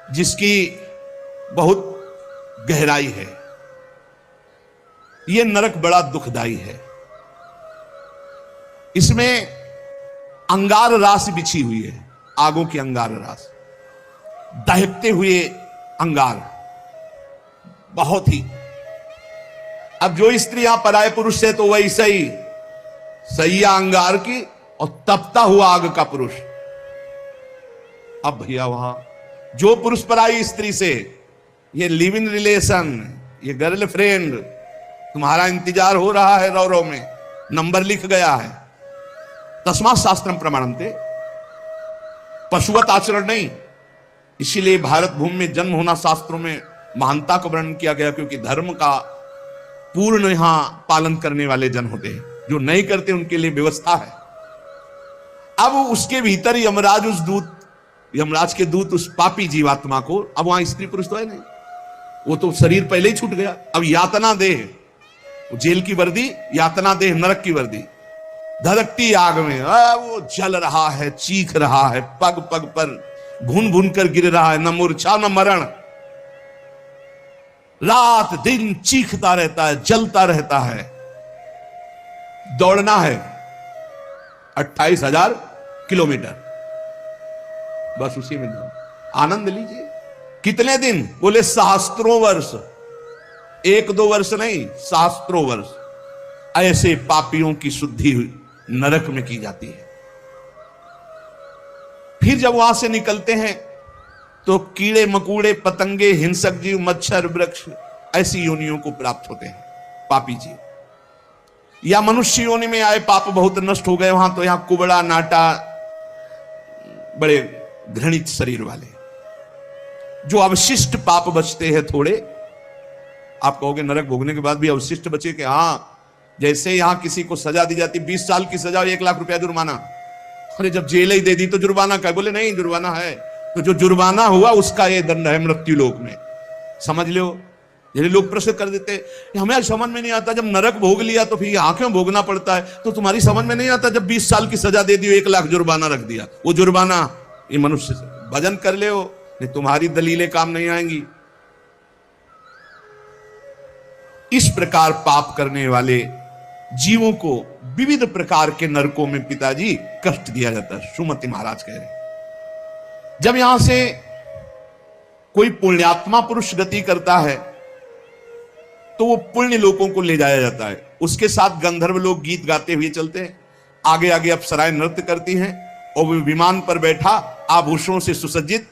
जिसकी बहुत गहराई है। यह नरक बड़ा दुखदाई है। इसमें अंगार राशि बिछी हुई है, आगों की अंगार राशि, दहकते हुए अंगार, बहुत ही। अब जो स्त्री यहां पराये पुरुष से, तो वैसे ही सैया अंगार की और तपता हुआ आग का पुरुष। अब भैया वहां जो पुरुष पराई स्त्री से, ये लिव इन रिलेशन, ये गर्लफ्रेंड, तुम्हारा इंतजार हो रहा है रौ में, नंबर लिख गया है, तस्मात् शास्त्रम प्रमाणन्ते, पशुवत आचरण नहीं। इसीलिए भारत भूमि में जन्म होना शास्त्रों में महानता का वर्णन किया गया, क्योंकि धर्म का पूर्ण यहां पालन करने वाले जन होते हैं, जो नहीं करते उनके लिए व्यवस्था है। अब उसके भीतर यमराज, उस दूत, यमराज के दूत उस पापी जीवात्मा को, अब वहां स्त्री पुरुष तो है नहीं, वो तो शरीर पहले ही छूट गया, अब यातना देह, जेल की वर्दी, यातना देह नरक की वर्दी, धधकती आग में वो जल रहा है, चीख रहा है, पग पग पर भून भून कर गिर रहा है, न मूर्छा न मरण, रात दिन चीखता रहता है, जलता रहता है। दौड़ना है 28,000 किलोमीटर, बस उसी में आनंद लीजिए। कितने दिन? बोले सहस्त्रों वर्ष, 1-2 वर्ष नहीं, सहस्त्रों वर्ष। ऐसे पापियों की शुद्धि नरक में की जाती है। फिर जब वहां से निकलते हैं तो कीड़े मकूड़े, पतंगे, हिंसक जीव, मच्छर, वृक्ष, ऐसी योनियों को प्राप्त होते हैं पापी जीव। या मनुष्य योनि में आए, पाप बहुत नष्ट हो गए वहां, तो यहां कुबड़ा, नाटा, बड़े घृणित शरीर वाले, जो अवशिष्ट पाप बचते हैं थोड़े। आप कहोगे नरक भोगने के बाद भी अवशिष्ट बचे? कि हाँ, जैसे यहां किसी को सजा दी जाती, 20 साल की सजा, 1 लाख रुपया जुर्माना। अरे जब जेल ही दे दी तो जुर्माना का? बोले नहीं, जुर्माना है। तो जो जुर्माना हुआ उसका ये दंड है मृत्यु लोक में, समझ लो। ये लोग प्रश्न कर देते, हमें समझ में नहीं आता, जब नरक भोग लिया तो फिर यहां क्यों भोगना पड़ता है? तो तुम्हारी समझ में नहीं आता, जब 20 साल की सजा दे दी, 1 लाख जुर्माना रख दिया, वो जुर्माना ये मनुष्य से भजन कर ले हो, नहीं तुम्हारी दलीलें काम नहीं आएंगी। इस प्रकार पाप करने वाले जीवों को विविध प्रकार के नरकों में पिताजी कष्ट दिया जाता है। सुमति महाराज कह रहे, जब यहां से कोई पुण्यात्मा पुरुष गति करता है तो वो पुण्य लोकों को ले जाया जाता है। उसके साथ गंधर्व लोग गीत गाते हुए चलते हैं, आगे आगे अप्सराएं नृत्य करती हैं, और वो विमान पर बैठा आभूषणों से सुसज्जित